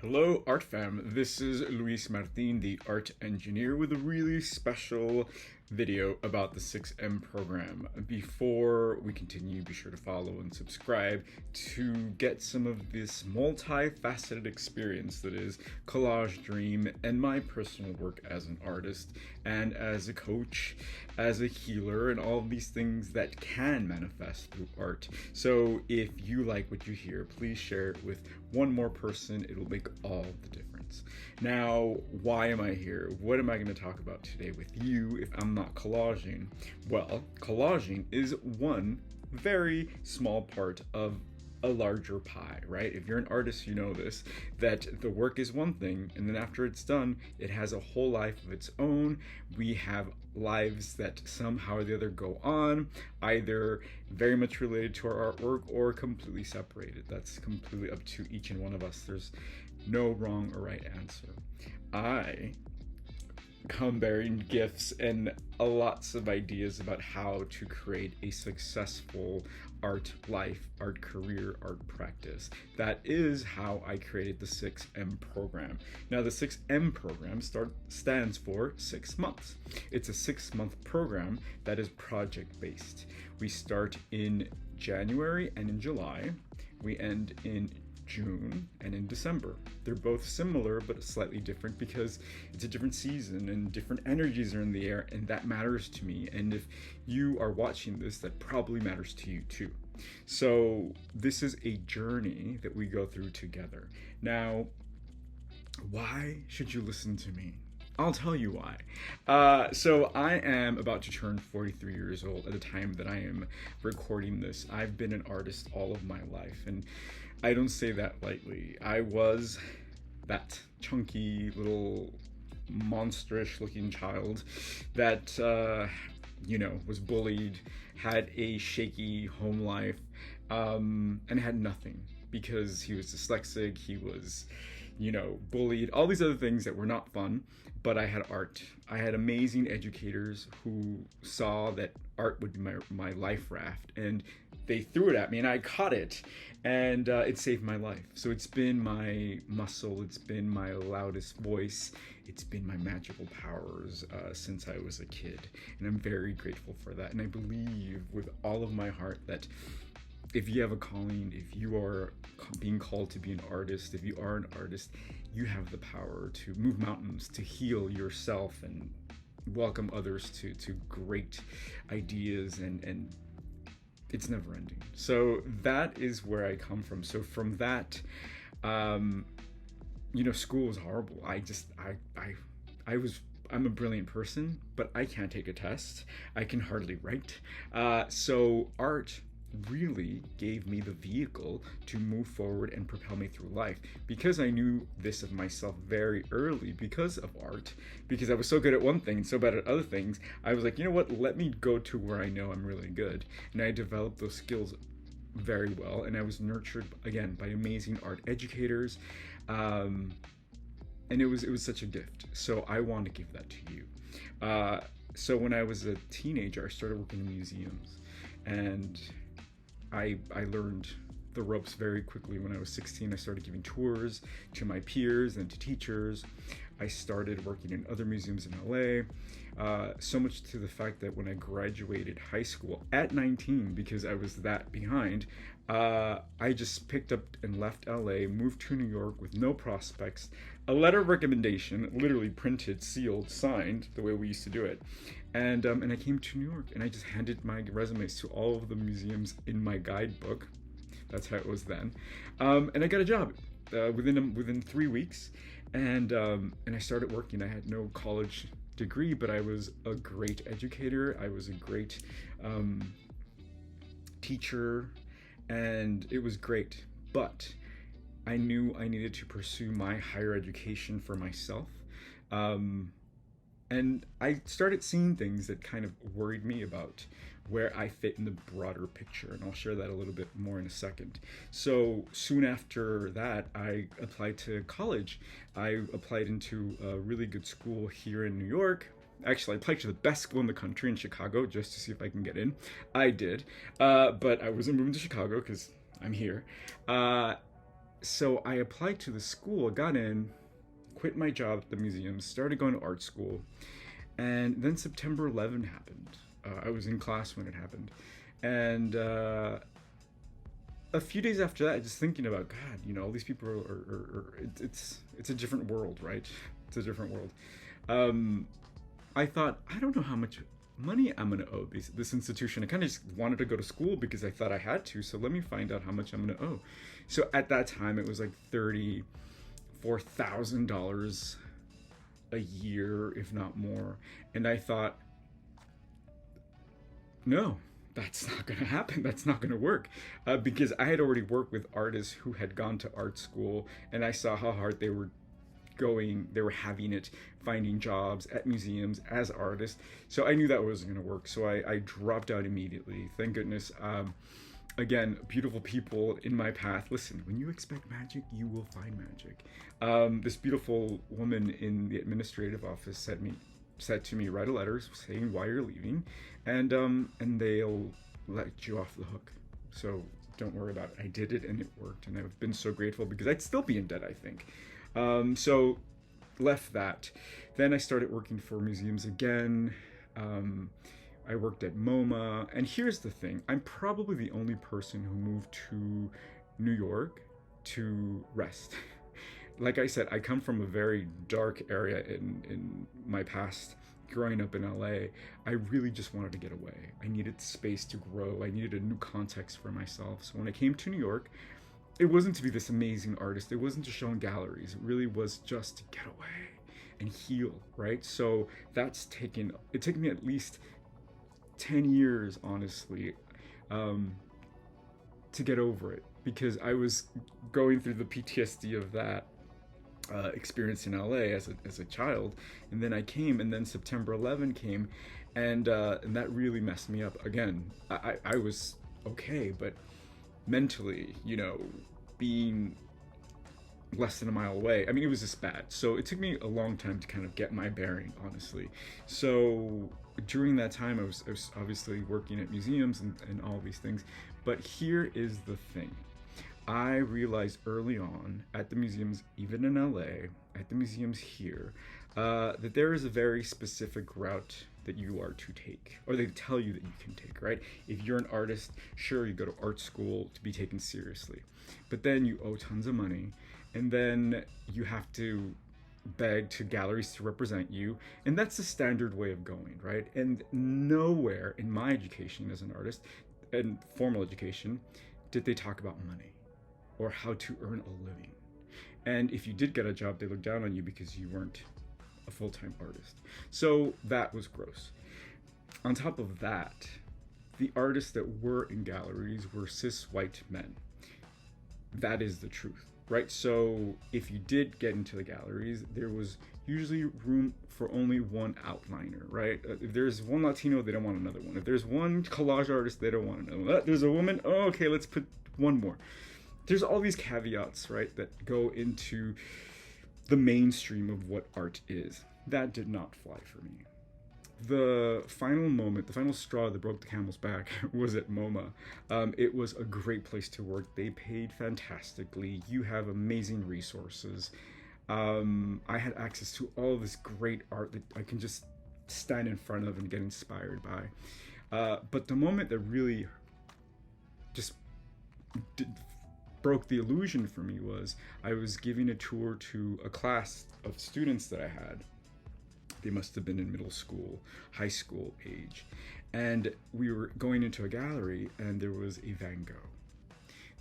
Hello, Art Fam. This is Luis Martin, the art engineer, with a really special video about the 6M program. Before we continue, be sure to follow and subscribe to get some of this multifaceted experience that is collage, dream, and my personal work as an artist and as a coach, as a healer, and all of these things that can manifest through art. So if you like what you hear, please share it with one more person. It'll make all the difference. Now, why am I here? What am I going to talk about today with you if I'm not collaging? Well, collaging is one very small part of a larger pie, right? If you're an artist, you know this, that the work is one thing, and then after it's done, it has a whole life of its own. We have lives that somehow or the other go on, either very much related to our artwork or completely separated. That's completely up to each and one of us. There's no wrong or right answer. I come bearing gifts and lots of ideas about how to create a successful art life, art career, art practice. That is how I created the 6M program. Now, the 6M program stands for 6 months. It's a 6-month program that is project-based. We start in January and in July. We end in June and in December. They're both similar but slightly different because it's a different season and different energies are in the air, and that matters to me. And if you are watching this, that probably matters to you too. So this is a journey that we go through together. Now, why should you listen to me? I'll tell you why. So I am about to turn 43 years old at the time that I am recording this. I've been an artist all of my life, and I don't say that lightly. I was that chunky little monsterish looking child that, was bullied, had a shaky home life, and had nothing because he was dyslexic, he was, bullied, all these other things that were not fun. But I had art. I had amazing educators who saw that art would be my life raft, and they threw it at me and I caught it, and it saved my life. So it's been my muscle, it's been my loudest voice, it's been my magical powers since I was a kid, and I'm very grateful for that. And I believe with all of my heart that if you have a calling, if you are being called to be an artist, if you are an artist, you have the power to move mountains, to heal yourself, and welcome others to great ideas, and it's never ending. So that is where I come from. So from that, school was horrible. I'm a brilliant person, but I can't take a test. I can hardly write. So art really gave me the vehicle to move forward and propel me through life, because I knew this of myself very early because of art. Because I was so good at one thing and so bad at other things, I was like, you know what, let me go to where I know I'm really good. And I developed those skills very well, and I was nurtured again by amazing art educators, and it was such a gift. So I want to give that to you. So when I was a teenager, I started working in museums, and I learned the ropes very quickly. When I was 16, I started giving tours to my peers and to teachers. I started working in other museums in LA, so much to the fact that when I graduated high school at 19, because I was that behind, I just picked up and left LA, moved to New York with no prospects, a letter of recommendation, literally printed, sealed, signed, the way we used to do it. And I came to New York, and I just handed my resumes to all of the museums in my guidebook. That's how it was then. And I got a job within 3 weeks, and I started working. I had no college degree, but I was a great educator. I was a great teacher, and it was great. But I knew I needed to pursue my higher education for myself. And I started seeing things that kind of worried me about where I fit in the broader picture, and I'll share that a little bit more in a second. So soon after that, I applied to college. I applied into a really good school here in New York. Actually, I applied to the best school in the country in Chicago just to see if I can get in. I did, but I wasn't moving to Chicago because I'm here. So I applied to the school, got in, quit my job at the museum, started going to art school, and then September 11 happened. I was in class when it happened, and a few days after that, just thinking about God, all these people it's a different world, right? It's a different world. Um, I thought, I don't know how much money I'm gonna owe this institution. I kind of just wanted to go to school because I thought I had to. So let me find out how much I'm gonna owe. So at that time, it was like $34,000 a year, if not more. And I thought, no, that's not going to happen. That's not going to work. Because I had already worked with artists who had gone to art school, and I saw how hard they were having it, finding jobs at museums as artists. So I knew that wasn't going to work. So I dropped out immediately. Thank goodness. Again, beautiful people in my path. Listen, when you expect magic, you will find magic. This beautiful woman in the administrative office said to me, write a letter saying why you're leaving, and they'll let you off the hook. So don't worry about it. I did it and it worked, and I've been so grateful because I'd still be in debt, I think. So left that. Then I started working for museums again. I worked at MoMA, and here's the thing: I'm probably the only person who moved to New York to rest. Like I said, I come from a very dark area in my past. Growing up in LA, I really just wanted to get away. I needed space to grow. I needed a new context for myself. So when I came to New York, it wasn't to be this amazing artist. It wasn't to show in galleries. It really was just to get away and heal, right? So it took me at least 10 years, honestly, to get over it, because I was going through the PTSD of that experience in LA as a child, and then I came, and then September 11 came, and that really messed me up again. I was okay, but mentally, being less than a mile away, I mean, it was just bad. So it took me a long time to kind of get my bearing, honestly. So during that time, I was obviously working at museums and all these things. But here is the thing. I realized early on at the museums, even in LA, at the museums here, that there is a very specific route that you are to take, or they tell you that you can take, right? If you're an artist, sure, you go to art school to be taken seriously, but then you owe tons of money, and then you have to beg to galleries to represent you, and that's the standard way of going, right? And nowhere in my education as an artist and formal education did they talk about money or how to earn a living. And if you did get a job, they looked down on you because you weren't a full-time artist. So that was gross. On top of that, the artists that were in galleries were cis white men. That is the truth, right? So if you did get into the galleries, there was usually room for only one outliner, right? If there's one Latino, they don't want another one. If there's one collage artist, they don't want another one. There's a woman, oh, okay, let's put one more. There's all these caveats, right, that go into the mainstream of what art is. That did not fly for me. The final moment, the final straw that broke the camel's back was at MoMA. It was a great place to work. They paid fantastically. You have amazing resources. I had access to all this great art that I can just stand in front of and get inspired by. But the moment that really just broke the illusion for me was I was giving a tour to a class of students that I had. They must have been in middle school, high school age. And we were going into a gallery, and there was a Van Gogh.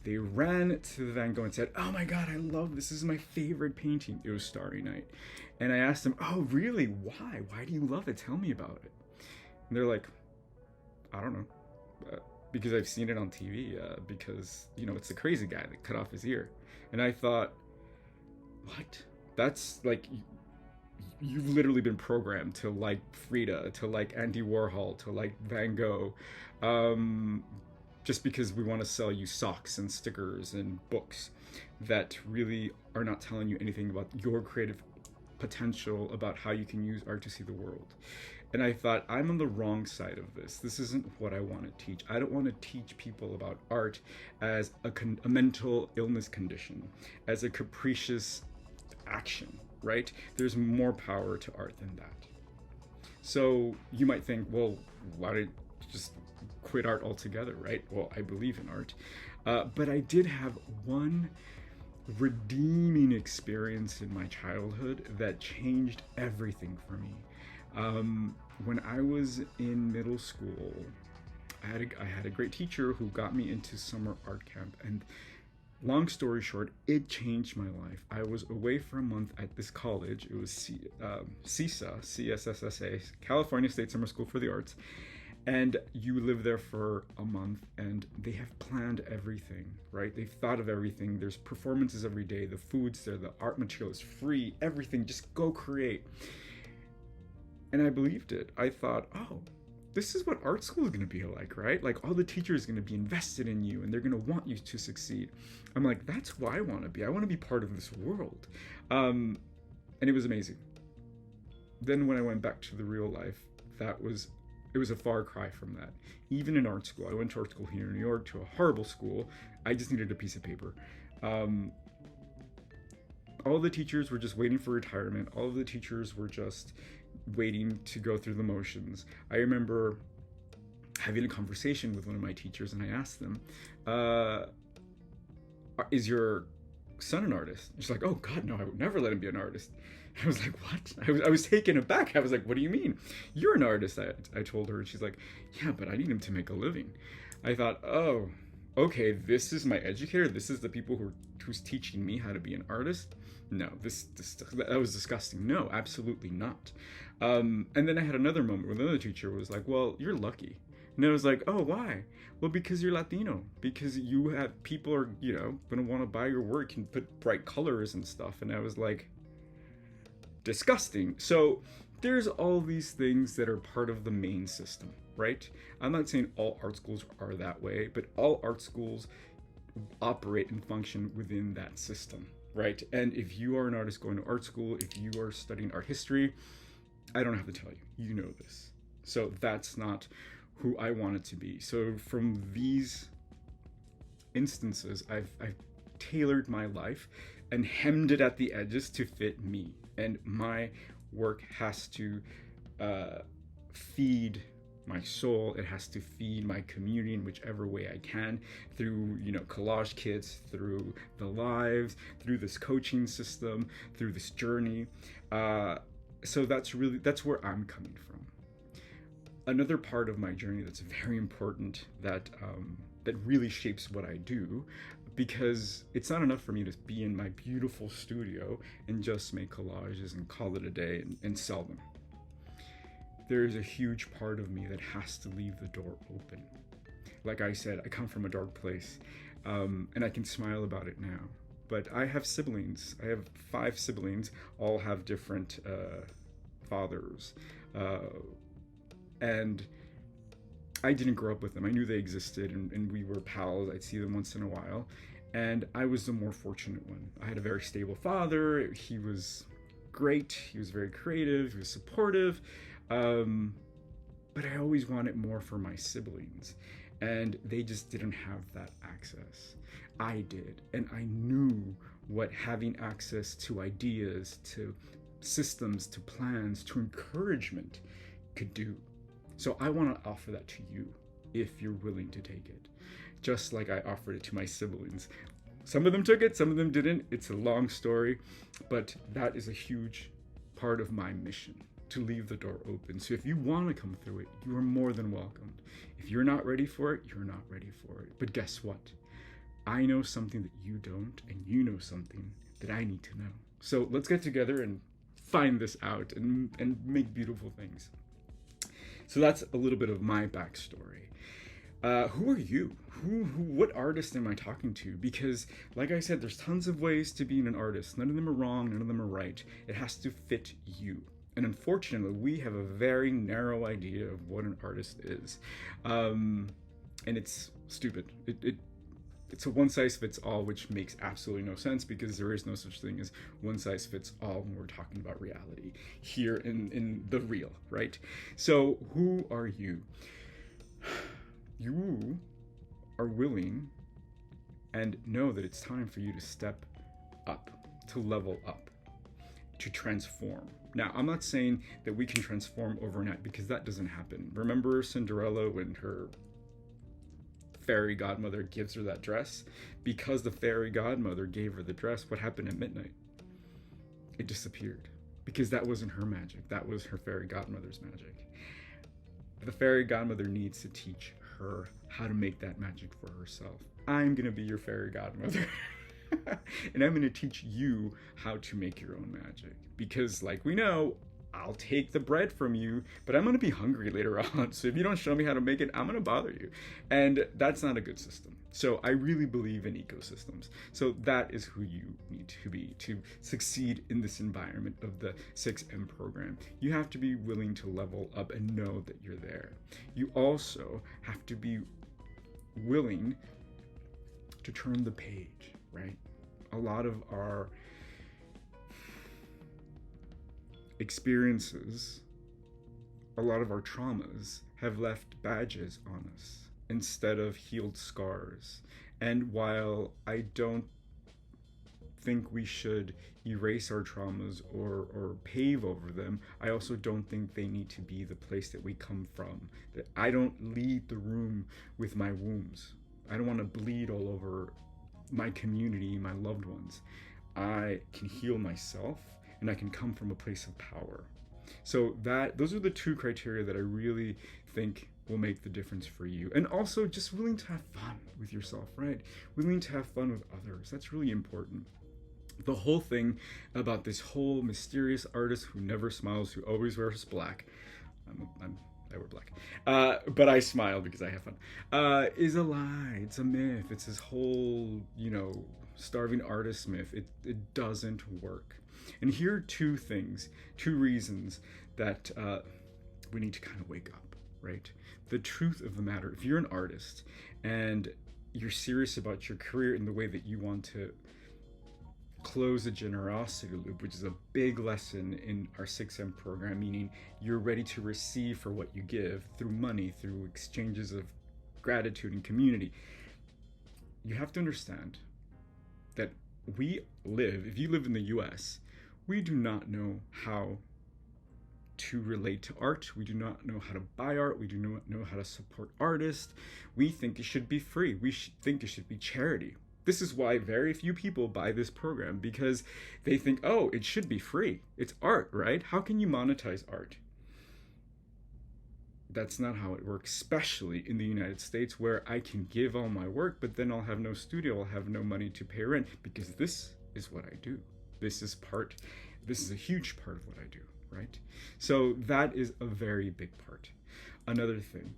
They ran to the Van Gogh and said, "Oh my God, I love this. This is my favorite painting." It was Starry Night. And I asked them, "Oh, really? Why? Why do you love it? Tell me about it." And they're like, "I don't know. Because I've seen it on TV, because, it's the crazy guy that cut off his ear." And I thought, what? That's like, you've literally been programmed to like Frida, to like Andy Warhol, to like Van Gogh, just because we want to sell you socks and stickers and books that really are not telling you anything about your creative potential, about how you can use art to see the world. And I thought, I'm on the wrong side of this. This isn't what I want to teach. I don't want to teach people about art as a mental illness condition, as a capricious action, right? There's more power to art than that. So you might think, well, why did you just quit art altogether, right? Well, I believe in art. But I did have one redeeming experience in my childhood that changed everything for me. When I was in middle school, I had a great teacher who got me into summer art camp, and long story short, it changed my life. I was away for a month at this college. It was CSSA, CSSSA, California State Summer School for the Arts. And you live there for a month, and they have planned everything, right? They've thought of everything. There's performances every day. The food's there. The art material is free. Everything. Just go create. And I believed it. I thought, oh, this is what art school is going to be like, right? Like, all the teachers are going to be invested in you, and they're going to want you to succeed. I'm like, that's who I want to be. I want to be part of this world. And it was amazing. Then when I went back to the real life, it was a far cry from that. Even in art school, I went to art school here in New York, to a horrible school. I just needed a piece of paper. All the teachers were just waiting for retirement. All of the teachers were just waiting to go through the motions. I remember having a conversation with one of my teachers, and I asked them, is your son an artist? And she's like, oh God, no, I would never let him be an artist. I was like, what? I was taken aback. I was like, what do you mean? You're an artist, I told her. And she's like, yeah, but I need him to make a living. I thought, oh, okay, this is my educator. This is the people who's teaching me how to be an artist. No, that was disgusting. No, absolutely not. And then I had another moment where another teacher was like, well, you're lucky. And I was like, oh, why? Well, because you're Latino. Because you have people are, going to want to buy your work and put bright colors and stuff. And I was like, disgusting. So there's all these things that are part of the main system, right? I'm not saying all art schools are that way, but all art schools operate and function within that system, right? And if you are an artist going to art school, if you are studying art history, I don't have to tell you, you know this. So that's not who I wanted to be. So from these instances, I've tailored my life and hemmed it at the edges to fit me. And my work has to feed my soul. It has to feed my community in whichever way I can, through collage kits, through the lives, through this coaching system, through this journey. So that's where I'm coming from. Another part of my journey that's very important, that really shapes what I do, because it's not enough for me to be in my beautiful studio and just make collages and call it a day and sell them. There's a huge part of me that has to leave the door open. Like I said, I come from a dark place, and I can smile about it now. But I have siblings. I have 5 siblings, all have different fathers. And I didn't grow up with them. I knew they existed, and we were pals. I'd see them once in a while. And I was the more fortunate one. I had a very stable father. He was great. He was very creative. He was supportive. But I always wanted more for my siblings. And they just didn't have that access. I did. And I knew what having access to ideas, to systems, to plans, to encouragement could do. So I want to offer that to you if you're willing to take it, just like I offered it to my siblings. Some of them took it, some of them didn't. It's a long story, but that is a huge part of my mission, to leave the door open. So if you want to come through it, you are more than welcomed. If you're not ready for it, you're not ready for it. But guess what? I know something that you don't, and you know something that I need to know. So let's get together and find this out and make beautiful things. So that's a little bit of my backstory. Who are you? What artist am I talking to? Because, like I said, there's tons of ways to being an artist. None of them are wrong, none of them are right. It has to fit you. And unfortunately, we have a very narrow idea of what an artist is. And it's stupid. It's a one size fits all, which makes absolutely no sense because there is no such thing as one size fits all when we're talking about reality here in the real, right? So who are you? You are willing and know that it's time for you to step up, to level up, to transform. Now, I'm not saying that we can transform overnight because that doesn't happen. Remember Cinderella when her fairy godmother gives her that dress? Because the fairy godmother gave her the dress, what happened at midnight? It disappeared. Because that wasn't her magic. That was her fairy godmother's magic. The fairy godmother needs to teach her how to make that magic for herself. I'm gonna be your fairy godmother. And I'm going to teach you how to make your own magic. Because like we know, I'll take the bread from you, but I'm going to be hungry later on. So if you don't show me how to make it, I'm going to bother you. And that's not a good system. So I really believe in ecosystems. So that is who you need to be to succeed in this environment of the 6M program. You have to be willing to level up and know that you're there. You also have to be willing to turn the page, right? A lot of our experiences, a lot of our traumas have left badges on us instead of healed scars. And while I don't think we should erase our traumas or pave over them, I also don't think they need to be the place that we come from. That I don't lead the room with my wounds. I don't want to bleed all over my community, my loved ones. I can heal myself and I can come from a place of power. So those are the two criteria that I really think will make the difference for you. And also just willing to have fun with yourself, right? Willing to have fun with others. That's really important. The whole thing about this whole mysterious artist who never smiles, who always wears black. I wear black, but I smile because I have fun, is a lie. It's a myth. It's this whole, starving artist myth. It doesn't work. And here are two reasons that we need to kind of wake up, right? The truth of the matter, if you're an artist and you're serious about your career in the way that you want to close a generosity loop, which is a big lesson in our 6M program, meaning you're ready to receive for what you give through money, through exchanges of gratitude and community. You have to understand that if you live in the US, we do not know how to relate to art. We do not know how to buy art. We do not know how to support artists. We think it should be free. We think it should be charity. This is why very few people buy this program, because they think, oh, it should be free. It's art, right? How can you monetize art? That's not how it works, especially in the United States, where I can give all my work, but then I'll have no studio, I'll have no money to pay rent, because this is what I do. This is a huge part of what I do, right? So that is a very big part. Another thing,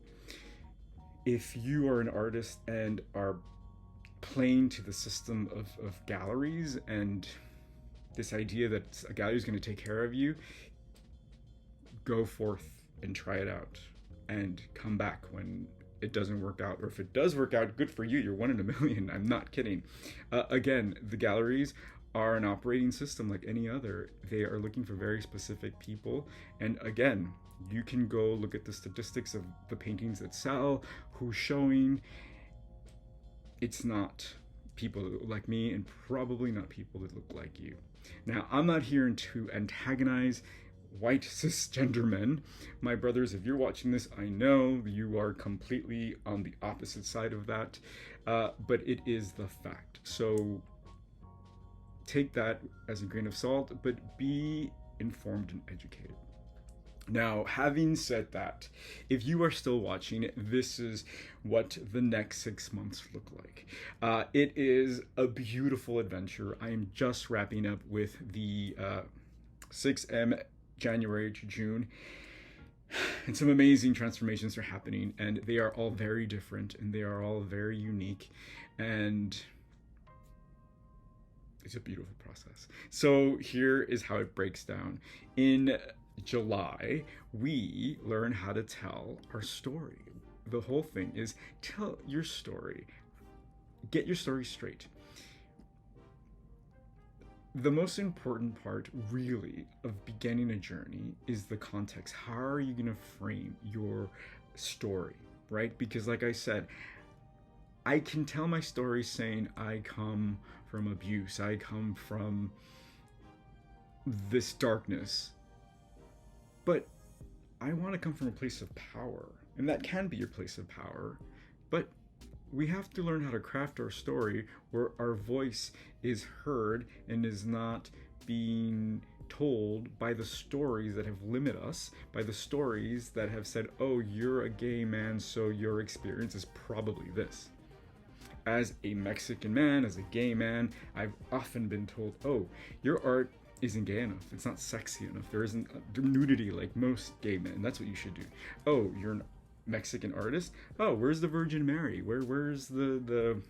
if you are an artist and are playing to the system of galleries and this idea that a gallery is going to take care of you, go forth and try it out and come back when it doesn't work out. Or if it does work out, good for you. You're one in a million. I'm not kidding. Again, the galleries are an operating system like any other. They are looking for very specific people. And again, you can go look at the statistics of the paintings that sell, who's showing. It's not people that look like me, and probably not people that look like you. Now, I'm not here to antagonize white cisgender men. My brothers, if you're watching this, I know you are completely on the opposite side of that, but it is the fact. So take that as a grain of salt, but be informed and educated. Now, having said that, if you are still watching, this is what the next 6 months look like. It is a beautiful adventure. I am just wrapping up with the 6M January to June. And some amazing transformations are happening, and they are all very different, and they are all very unique, and it's a beautiful process. So here is how it breaks down. In July, we learn how to tell our story. The whole thing is tell your story. get your story straight. The most important part, really, of beginning a journey is the context. How are you going to frame your story, right? Because, like I said, I can tell my story saying I come from abuse, I come from this darkness, but I want to come from a place of power, and that can be your place of power, but we have to learn how to craft our story where our voice is heard and is not being told by the stories that have limited us, by the stories that have said, oh, you're a gay man, so your experience is probably this. As a Mexican man, as a gay man, I've often been told, oh, your art isn't gay enough, it's not sexy enough, there isn't nudity like most gay men, that's what you should do. Oh, you're an Mexican artist, oh, where's the Virgin Mary, where's the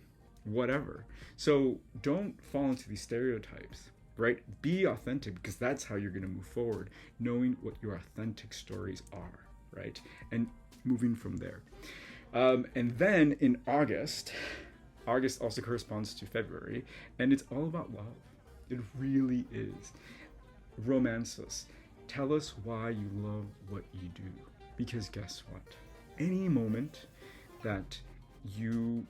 whatever. So don't fall into these stereotypes, right? Be authentic, because that's how you're going to move forward, knowing what your authentic stories are, right? And moving from there. And then in August also corresponds to February, and it's all about love. It really is. Romance us. Tell us why you love what you do. Because guess what? Any moment that you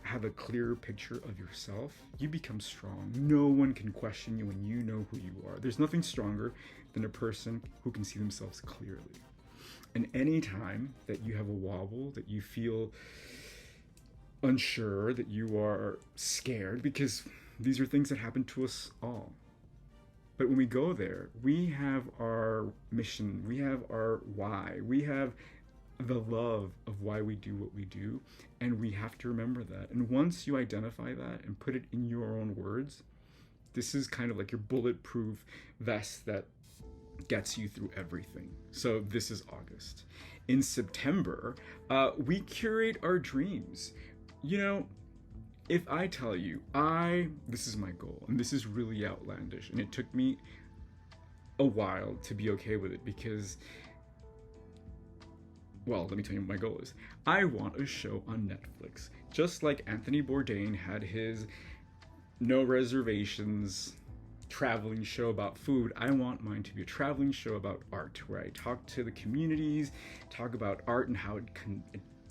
have a clearer picture of yourself, you become strong. No one can question you when you know who you are. There's nothing stronger than a person who can see themselves clearly. And any time that you have a wobble, that you feel unsure, that you are scared, because these are things that happen to us all. But when we go there, we have our mission, we have our why, we have the love of why we do what we do, and we have to remember that. And once you identify that and put it in your own words, this is kind of like your bulletproof vest that gets you through everything. So this is August. In September, we curate our dreams. You know, if I tell you, this is my goal, and this is really outlandish, and it took me a while to be okay with it, because, well, let me tell you what my goal is. I want a show on Netflix, just like Anthony Bourdain had his no reservations traveling show about food. I want mine to be a traveling show about art, where I talk to the communities, talk about art and how it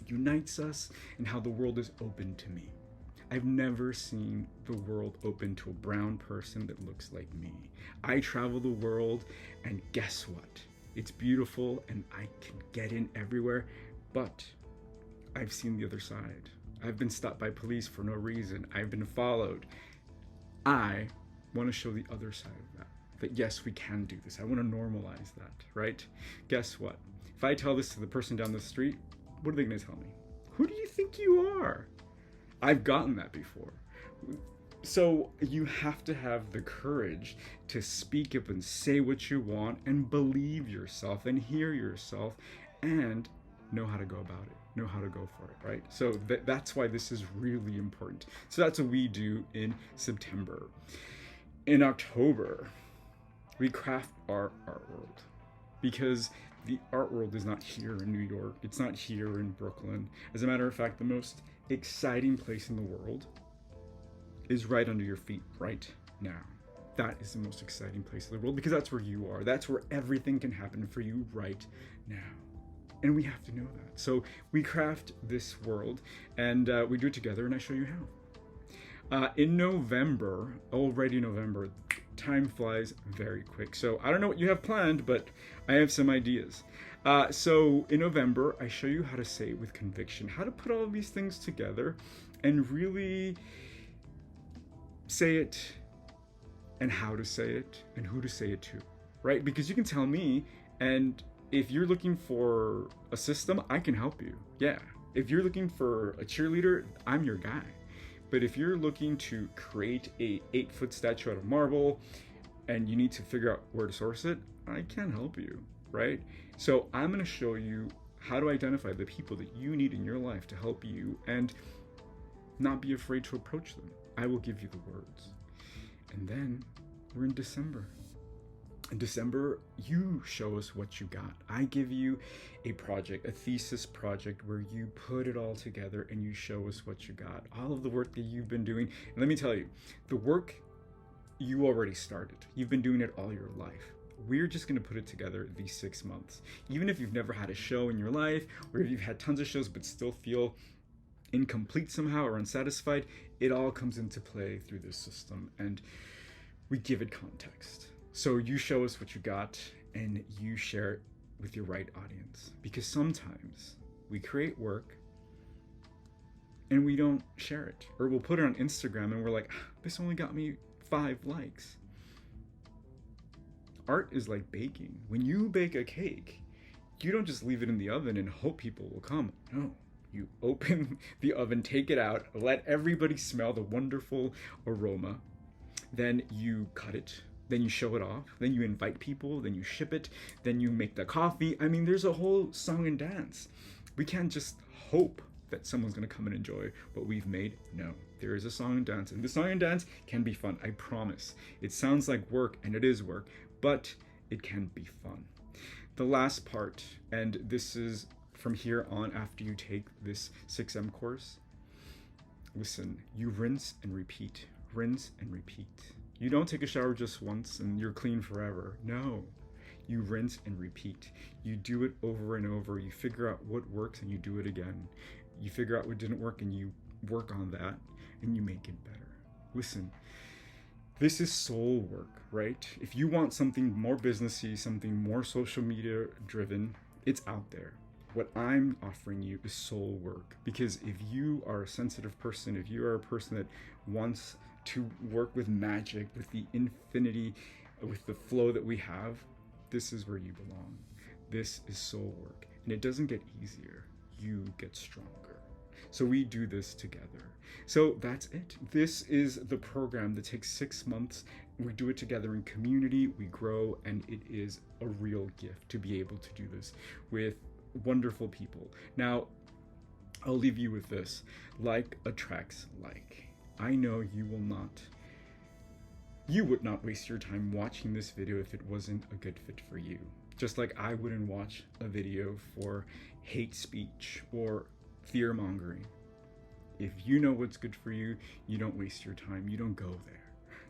unites us, and how the world is open to me. I've never seen the world open to a brown person that looks like me. I travel the world, and guess what? It's beautiful, and I can get in everywhere, but I've seen the other side. I've been stopped by police for no reason. I've been followed. I want to show the other side of that yes, we can do this. I want to normalize that, right? Guess what? If I tell this to the person down the street, what are they going to tell me? Who do you think you are? I've gotten that before. So you have to have the courage to speak up and say what you want, and believe yourself and hear yourself, and know how to go about it, know how to go for it, right? So that's why this is really important. So that's what we do in September. In October, we craft our art world, because the art world is not here in New York. It's not here in Brooklyn. As a matter of fact, the most exciting place in the world is right under your feet right now. That is the most exciting place in the world, because that's where you are. That's where everything can happen for you right now. And we have to know that. So we craft this world, and we do it together, and I show you how. In November, already November, time flies very quick. So I don't know what you have planned, but I have some ideas. So in November, I show you how to say it with conviction, how to put all of these things together and really say it, and how to say it, and who to say it to, right? Because you can tell me, and if you're looking for a system, I can help you. Yeah. If you're looking for a cheerleader, I'm your guy. But if you're looking to create a 8-foot statue out of marble and you need to figure out where to source it, I can help you, right? So I'm going to show you how to identify the people that you need in your life to help you, and not be afraid to approach them. I will give you the words. And then we're in December. In December, you show us what you got. I give you a project, a thesis project, where you put it all together and you show us what you got. All of the work that you've been doing. And let me tell you, the work you already started. You've been doing it all your life. We're just going to put it together these 6 months. Even if you've never had a show in your life, or if you've had tons of shows but still feel incomplete somehow or unsatisfied, it all comes into play through this system, and we give it context. So you show us what you got and you share it with your right audience. Because sometimes we create work and we don't share it. Or we'll put it on Instagram and we're like, this only got me 5 likes. Art is like baking. When you bake a cake, you don't just leave it in the oven and hope people will come. No. You open the oven, take it out, let everybody smell the wonderful aroma. Then you cut it. Then you show it off, then you invite people, then you ship it, then you make the coffee. I mean, there's a whole song and dance. We can't just hope that someone's gonna come and enjoy what we've made. No, there is a song and dance, and the song and dance can be fun, I promise. It sounds like work, and it is work, but it can be fun. The last part, and this is from here on after you take this 6M course, listen, you rinse and repeat, rinse and repeat. You don't take a shower just once and you're clean forever. No, you rinse and repeat. You do it over and over. You figure out what works and you do it again. You figure out what didn't work and you work on that and you make it better. Listen, this is soul work, right? If you want something more businessy, something more social media driven, it's out there. What I'm offering you is soul work, because if you are a sensitive person, if you are a person that wants to work with magic, with the infinity, with the flow that we have, this is where you belong. This is soul work, and it doesn't get easier. You get stronger. So we do this together. So that's it. This is the program that takes 6 months. We do it together in community, we grow, and it is a real gift to be able to do this with wonderful people. Now, I'll leave you with this. Like attracts like. I know you would not waste your time watching this video if it wasn't a good fit for you. Just like I wouldn't watch a video for hate speech or fear mongering. If you know what's good for you, you don't waste your time, you don't go there.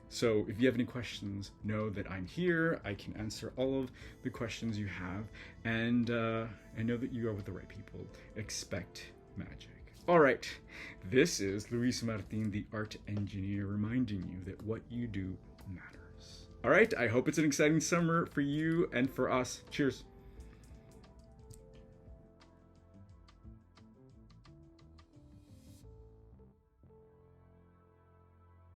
So if you have any questions, know that I'm here. I can answer all of the questions you have, and I know that you are with the right people. Expect magic. All right, this is Luis Martin, the art engineer, reminding you that what you do matters. All right, I hope it's an exciting summer for you and for us. Cheers.